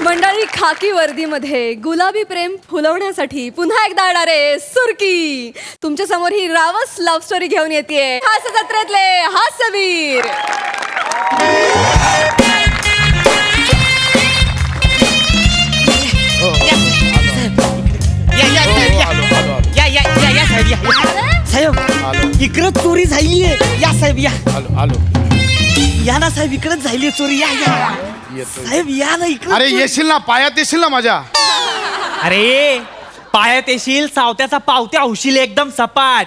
मंडळी, खाकी वर्दीमध्ये गुलाबी प्रेम फुलवण्यासाठी पुन्हा एकदा येणारे सुरकी तुमच्या समोर ही रावस लव्ह स्टोरी घेऊन येते. हास्य जत्रेतले हास्यवीर. साहेब इकडं चोरी झालीये. या साहेब या. या ना साहेब, इकडंच झालीये चोरी. या या साहेब, या ना इकडं. अरे येशील ना, पायात येशील ना माझ्या. अरे पायात येशील, सावत्याचा पावत्या होशील एकदम सपाट.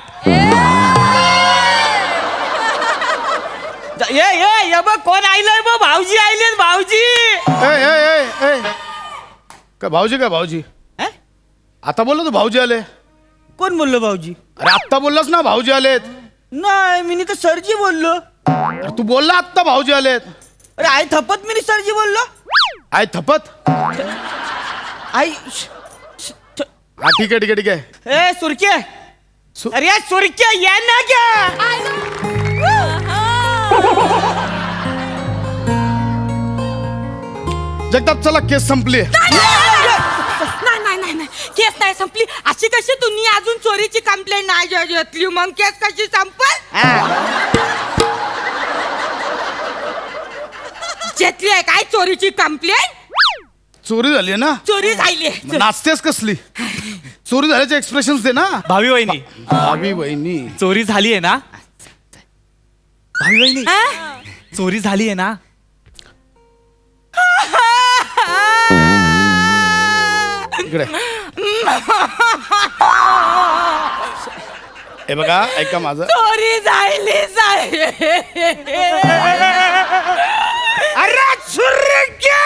ये बघ कोण आयलंय बघ. भाऊजी आयले. भाऊजी ए ए ए ए काय भाऊजी, काय भाऊजी? अं? आता बोललो तू भाऊजी आले. कोण बोललो भाऊजी? अरे आत्ता बोललास ना भाऊजी आलेत. नाही, मी तर सरजी बोललो. अरे तू बोलला आत्ता भाऊजी आलेत. अरे आई थपत मी सरजी बोललो. आय थपत. आई हा ठीक आहे ठीक आहे ठीक आहे. ए सुरके. अरे सुरके या ना क्या. जगताप चला, केस संपली. नाही केस नाही संपली. अशी कशी तुम्ही अजून चोरीची कंप्लेंट नाही घेतली, मग केस कशी संपल? घेतली आहे काय चोरीची कंप्लेंट? चोरी झाली ना. चोरी झाली. मग नाचतेस कसली? चोरी झाल्याचे एक्सप्रेशन दे ना. भावी वहिनी, भाभी बहिणी. चोरी झाली आहे ना. भावी वहिनी, चोरी झाली आहे ना. इकडे हे बघा, ऐका माझं. चोरी झाली अरे सुरके.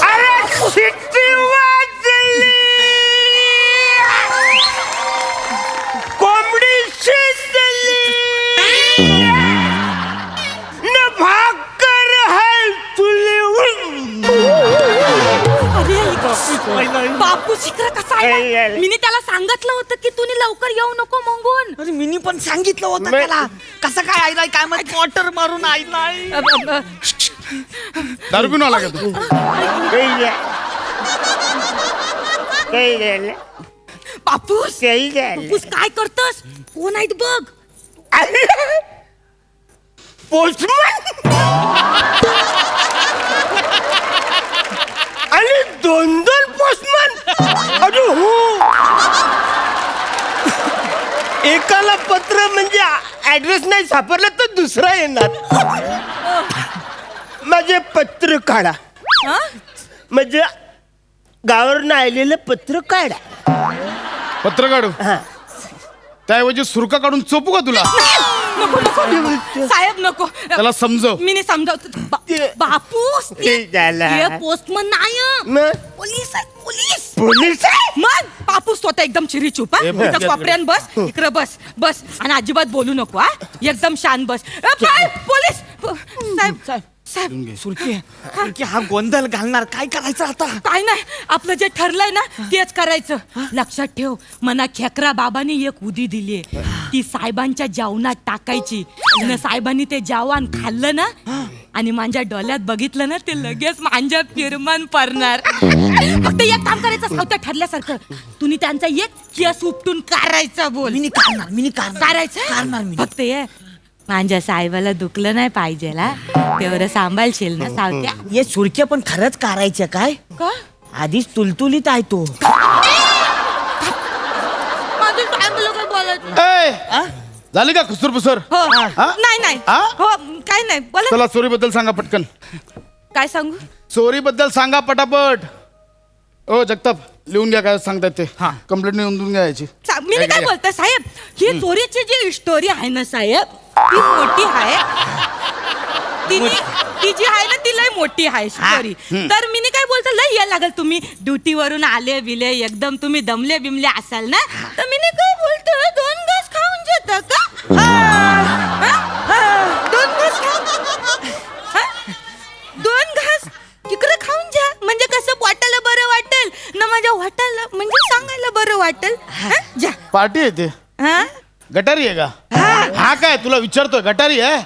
अरे शिट्टी वाजली. कोंबडी शिजली. न भाकर है चुलीवर. बापू शिखर कसा आहे? मी त्याला सांगितलं होतं की तुम्ही लवकर येऊ नको मंगून. अरे मी पण सांगितलं होतं त्याला. कसं काय आईलाय काय माहिती, क्वार्टर मारून आईलाय. दारू पिऊन आला का तू? बापूस बापूस काय करतस? कोण आहेत बघ. पोस्टमन आणि दोन पोस्टमन. अरे हो, एकाला पत्र म्हणजे ऍड्रेस नाही सापडला तर दुसरा येणार. माझे पत्र काढा. म्हणजे गावावरनं आलेलं पत्र काढा. पत्र काढू. त्याऐवजी सुरका काढून चोपू का तुला? नको नको साहेब नको. त्याला समजव. मी नाही समजावतो. बापूस पोस्टमन नाही, पोलीस आहे. पोलीस पोलीस मग बापूस स्वतः एकदम चिरी चुप. कोपऱ्यान बस, इकडे बस बस आणि अजिबात बोलू नको. हा एकदम शांत बस. पोलीस साहेब साहेब साहेब. सुरके हा गोंधळ घालणार. काय करायचं आता? काय नाही, आपलं जे ठरलंय ना तेच करायचं. लक्षात ठेव, मना खेकरा बाबांनी एक उदी दिली, ती साहेबांच्या जेवणात टाकायची. न साहेबांनी ते जेवण खाल्लं ना आणि माझ्या डोळ्यात बघितलं ना, ते लगेच माझ्या फिरमान पडणार. फक्त एक काम करायचं, सावत्या ठरल्यासारखं तुम्ही त्यांचा एक केस उपटून काढायचा. बोल. मी करणार काढायचं फक्त ये माझ्या साहेबाला दुखलं नाही पाहिजे ना, तेवढं सांभाळशील ना सावत्या. हे सुरके पण खरंच काढायचं काय? का आधीच तुलतुलीत आहे तो. माझं साहेबाला काय बोलायचं? ए, झाली का खुसरपुसर? हो हा? नाही हा? हो काय नाही बोला. चला, चोरीबद्दल सांगा पटकन. काय सांगू? चोरीबद्दल सांगा पटापट. ओ जगताप, लिहून घ्या काय सांगतात ते. कंप्लेंट लिहून घ्यायची. मी काय बोलतोय साहेब, ही चोरीची जी स्टोरी आहे ना साहेब, ती मोठी आहे. ती जी आहे ना ती लय मोठी आहे स्टोरी. तर मी काय बोलतो, लय यायला लागल. तुम्ही ड्युटीवरून आले बिले एकदम तुम्ही दमले बिमले असाल ना, तर मी काय बोलतो, 2 घास खाऊन घेता का? 2 घास दोन घास इकडे खाऊन जा, म्हणजे कसं वाटायला बरं वाटेल ना, माझ्या वाटायला म्हणजे सांगायला बरं वाटेल. जा. पार्टी आहे ते. हा गटारी आहे का? हा काय तुला विचारतोय, गटारी आहे?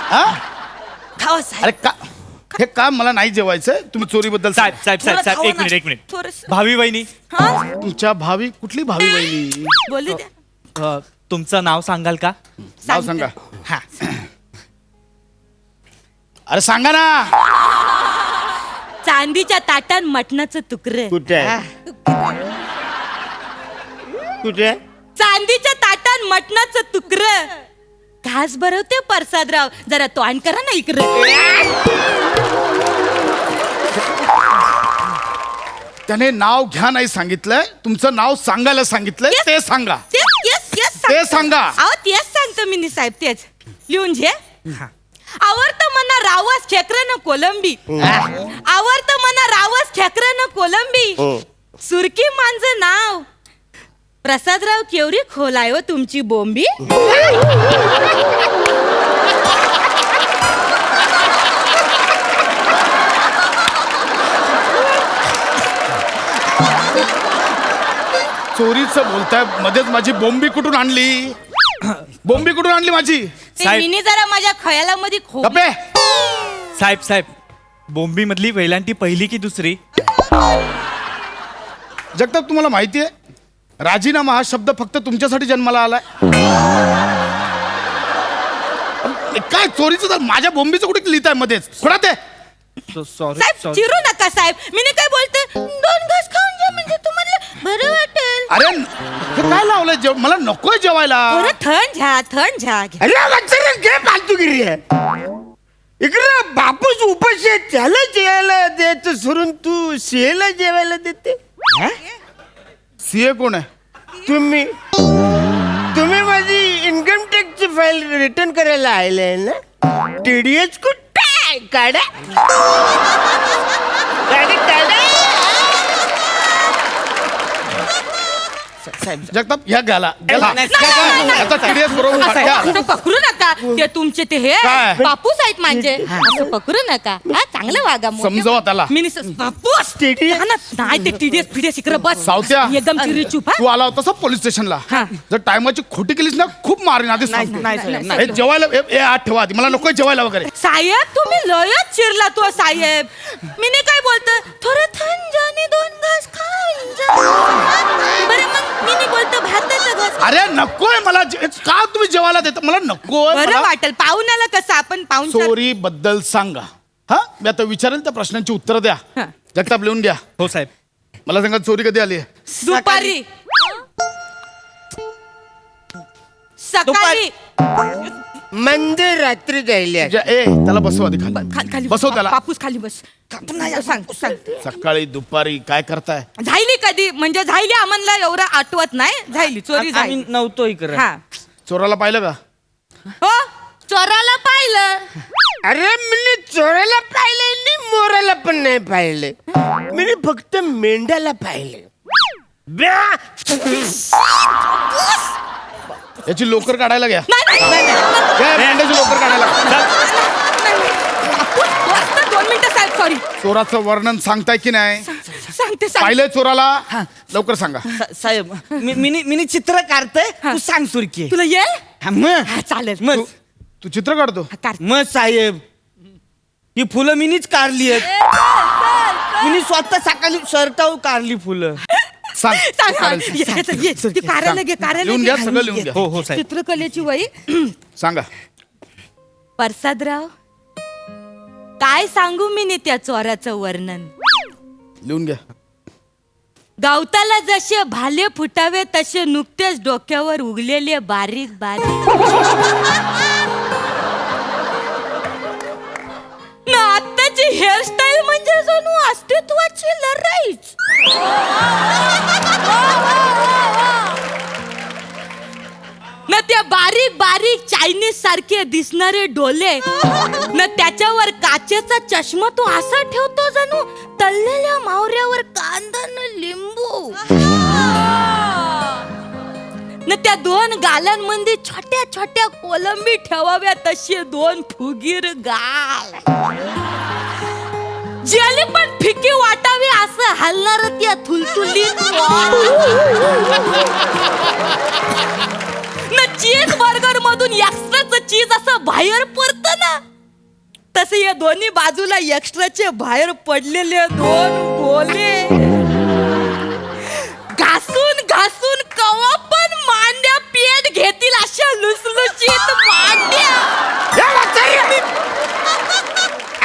हा खावा साहेब. अरे का हे काम मला नाही जेवायचं तुम्ही चोरीबद्दल साहेब साहेब साहेब थोडं साहेब खाऊ एक ना. मिनिट एक मिनिट थोडस भावी वहिनी तुमच्या भावी कुठली भावी बहिणी बोलू द्या. तुमचं नाव सांगाल का? नाव सांगा हा अरे सांगा ना. चांदीच्या ताटात मटणाचं तुकडं. कुठे कुठे चांदीच्या ताटात मटणाचं तुकडं. घास भरवते प्रसादराव, जरा तोंड करा ना इकडे. त्याने नाव घ्या नाही सांगितलंय तुमचं नाव सांगायला सांगितलंय ते सांगा. ते सांगा. अहो तेच सांगतो मी साहेब, तेच लिहून घे. आवडतं मना रावस खेकरं कोलंबी. आवडतं मना रावस खेकरं कोलंबी. सुरकी माझं नाव प्रसादराव. केवढी खोलाय हो तुमची बोंबी. चोरीचं बोलताय मध्येच माझी बोंबी कुठून आणली. बोंबी कुठून आणली माझी. ते साहेब. मिनी जरा माझ्या खयालामध्ये खो. गप्पे. साहेब साहेब बोंबी मधली वेलांटी पहिली की दुसरी? जगताप तुम्हाला माहितीये राजीनामा हा शब्द फक्त तुमच्यासाठी जन्माला आलाय. काय चोरीचं तर माझ्या बोंबीचं कुठे लिहिताय मध्येच थोडा ते. सॉरी साहेब चिरू नका साहेब. मी काय बोलते, 2 घास खाऊन जा म्हणजे तुम्हाला बरं वाटेल. अरे हे काय लावलंय मला नकोय जेवायला. थोडं थंड घ्या, थंड घ्या. अरे वत्सरे, घे फालतूगिरी आहे. इकडे बापूस उपाशी आहे, त्याला जेवायला द्यायचं सोडून तू शेला जेवायला देते. सीए कोण आहे. तुम्ही माझी इन्कम टॅक्सची फाईल रिटर्न करायला आले ना. TDS कुठे काढा काढा. जगताप ह्या घाला घाला. नाही, आता TDS बरोबर असं घ्या. असं पकडू नका. ते तुमचे ते हे काय? बापूस आहेत म्हणजे. असं पकडू नका. हा, चांगलं वागा. समजावा त्याला. बापूस TDS? हा ना, नाही ते TDS फिडीएस इकडे बस. सावत्या. एकदम चिरी चुप. हा? तू आला होतास पोलीस स्टेशनला. हा. जर टायमाची खोटी केलीस ना खूप मारीन आधी सांगतो. हे जेवायला हे आठ ठेवा आधी मला नकोय जेवायला वगैरे. साहेब तुम्ही लयच चिरला तू साहेब. मी नाही काय बोलतो, थोडं थंड जाणे 2 घास खाऊन जा. बरं मग मी नाही बोलतो भाताचं घास. अरे नकोय मला का तुम्ही जेवायला देता मला नकोय. बरं मला वाटेल पाहुण्याला कसं आपण पाहुण. चोरी बद्दल सांगा. हा मी आता विचारेल त्या प्रश्नांची उत्तर द्या. हा. जगताप लिहून घ्या. हो साहेब. मला सांगा चोरी कधी आली. दुपारी. सकाळी. मंद रात्री जायली आहे. त्याला बसव आधी खाली. खाली बसव त्याला. बापूस खाली बस. सांग सांग. सकाळी दुपारी काय करताय. झाली कधी म्हणजे झाली आम्हाला एवढं आठवत नाही. झाली चोरी झाली. नव्हतो इकडे. हा चोराला पाहिलं का. हो चोराला पाहिलं. अरे मी चोराला पाहिलंय नि मोराला पण नाही पाहिले. मी फक्त मेंढ्याला पाहिले. याची लोकर काढायला घ्या. नाही, नाही, नाही, नाही. घ्या, मेंढ्याची लोकर काढायला. बापूस, 2 मिनिटं साहेब सॉरी. चोराचं वर्णन सांगताय की नाही. सांगते सांग. पाहिलंय चोराला लवकर सांगा. साहेब मी चित्र काढतोय. तू सांग सुरकी. तुला येईल. मग हा, चालेल. तू चित्र काढतो. काढ. मग साहेब ही फुलं मीनीच काढली आहेत. मी स्वतः सकाळी शर्टावर काढली फुलं. सांग सांग, काढेल. सांग. ये, ये, ये. ती कार्यालय घे, कार्यालय लिहून घे. घ्या सगळं लिहून घ्या. हो हो साहेब. चित्रकलेची वही. सांगा. प्रसादराव काय सांगू मी ने त्या चोराचं वर्णन. लिहून घ्या. गवताला जसे भाले फुटावे तसे नुकतेच डोक्यावर उगलेले बारीक बारीक ना आत्ताची हेअरस्टाईल म्हणजे जणू अस्तित्वाची लढाईच. ना त्या बारीक बारीक चायनीज सारखे दिसणारे डोले ना त्याच्यावर काचेचा चष्मा तो असा ठेवतो जणू तळलेल्या मावऱ्यावर कांदा न लिंबू. न त्या 2 गालांमध्ये छोट्या छोट्या कोलंबी ठेवाव्या तसे 2 फुगीर गाल. ज्याला पण फिकी वाटावी असं हलणार त्या थुलथुलीत न चीज बर्गर मधून एक्स्ट्राचं चीज असं बाहेर पडतं ना तसे या दोन्ही बाजूला एक्स्ट्राचे बाहेर पडलेले 2 गोले घासून घासून कवा पण मांड्या पेट घेतील अशा लुसलुशीत मांड्या. या म्हातारी!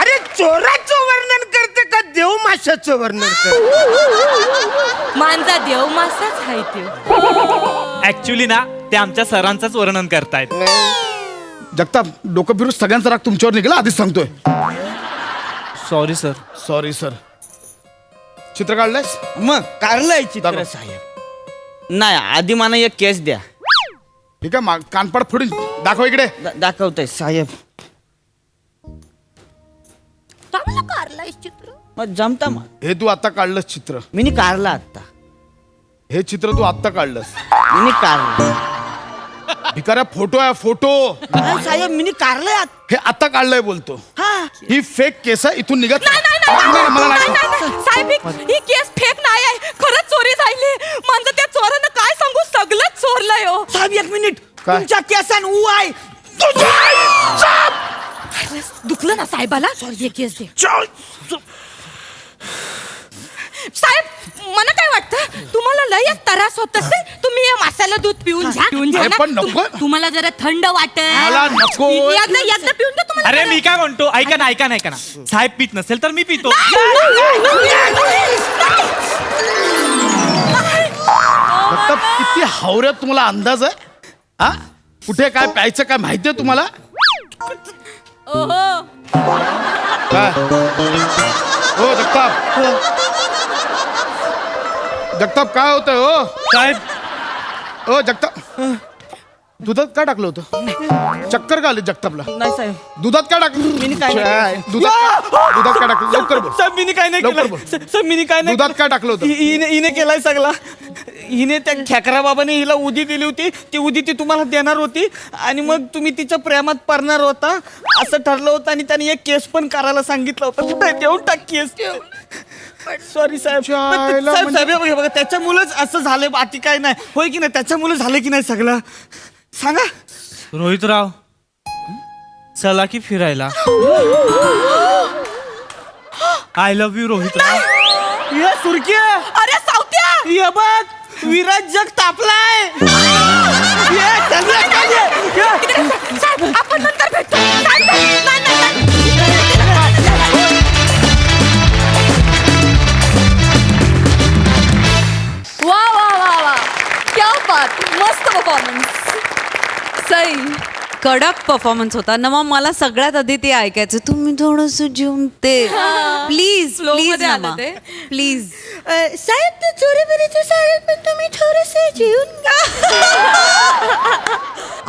अरे चोराचं वर्णन करते का देव माशाचं वर्णन करते? माझा देव मासाच आहे ते. ऍक्च्युली ना ते आमच्या सरांचंच वर्णन करतायत. जगताप डोकं फिरून सगळ्यांचा राग तुमच्यावर निघाला आधीच सांगतोय. Sorry sir. Sorry sir. चित्र काढलंयस? मग काढलंय चित्र दाखव. साहेब. नाही आधी मला एक केस द्या. ठीक आहे कानपाड फोडून दाखव इकडे. दाखवतोय साहेब. चांगलं काढलंय चित्र. मग जमता मग. हे तू आता काढलंस चित्र. मी काढला आता. हे चित्र तू आता काढलंस. मी काढलं. भिकाऱ्या फोटो आहे फोटो. नाही, साहेब मी काढलंय हे आता काढलंय बोलतो. हा. ही फेक केस आहे इथून निघत नाही, नाही, नाही, नाही, मला नाही, नाही. नाही, नाही. साहेब ही केस फेक नाही आहे. खरंच चोरी झाली. म्हणजे त्या चोरानं काय सांगू सगळंच चोरलंय हो. साहेब एक मिनिट. काय? तुमच्या केसान ऊ आहे. दुखलं ना साहेबाला. हे केस दे. साहेब मला काय वाटतं तुम्हाला लय त्रास होत असेल. तुम्ही हे मसाला दूध पिऊन घ्या. पिऊन घ्या अरे ना. पण नको. तुम्हाला जरा थंड वाटत. मला नको. एकदा पिऊन घ्या तुम्हाला. अरे मी काय म्हणतो ऐका ना ऐका ना ऐका ना. साहेब पित नसेल तर मी पितो. दत्तप, किती हावऱ्यात तुम्हाला अंदाज आहे? हा कुठे काय प्यायचं काय माहितीये तुम्हाला? काय? हो जगताप. जगताप काय होतंय हो? साहेब हो जगताप दुधात काय टाकलं होतं? चक्कर का आली जगतापला? नाही साहेब. दुधात काय टाकलं? काय नाही छाय. दुधात काय टाकलं? लवकर बोल. साहेब मी काय नाही लवकर बोल. केलं. साहेब मी काय नाही दुधात काय टाकलं होतं? हिने केलाय सगळा. हिने त्या खेकरा बाबाने हिला उदी दिली होती. ती उदी ती तुम्हाला देणार होती आणि मग तुम्ही तिच्या प्रेमात पडणार होता असं ठरलं होतं आणि त्याने एक केस पण करायला सांगितलं होतं. देऊन टाक केस. सॉरी साहेब. चायला साहेब साहेब हे बघा त्याच्यामुळेच असं झालंय. बाकी काय नाही. होय की नाही त्याच्यामुळे झालं की नाही सगळं सांगा. रोहितराव चला की फिरायला. I love you Rohitrao. या सुरक्या. अरे सावत्या. ये बघ विराज जग तापलाय. ये, चल ये, चल ये. ये. साहेब आपण नंतर भेटतो. साहेब, नाही, नाही, नाही. वा वा वा वा क्या बात. मस्त परफॉर्मन्स. सई कडक परफॉर्मन्स होता नमा. मला सगळ्यात आधी ते ऐकायचं. तुम्ही थोडस जेवून ते प्लीज Flow प्लीज मध्ये आलं नमा ते. प्लीज. साहेब ते चोरी बिरीचे साहेब पण तुम्ही थोडेसे जेवून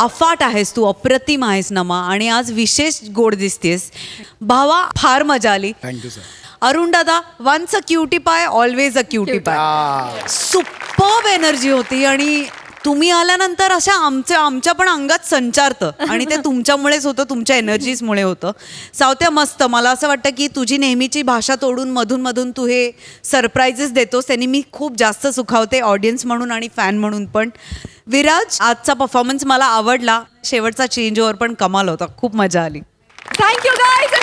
अफाट आहेस तू. अप्रतिम आहेस नमा. आणि आज विशेष गोड दिसतेस भावा. फार मजा आली. Thank you sir. अरुण दादा once a cutie pie always a cutie pie. Superb energy होती आणि तुम्ही आल्यानंतर अशा आमच्या पण अंगात संचारतं आणि ते तुमच्यामुळेच होतं. तुमच्या एनर्जीजमुळे होतं. सावत्या मस्त. मला असं वाटतं की तुझी नेहमीची भाषा तोडून मधून मधून तू हे सरप्राईजेस देतोस त्यांनी मी खूप जास्त सुखावते ऑडियन्स म्हणून आणि फॅन म्हणून पण. विराज आजचा परफॉर्मन्स मला आवडला. शेवटचा चेंज ओव्हर पण कमाल होता. खूप मजा आली. Thank you guys.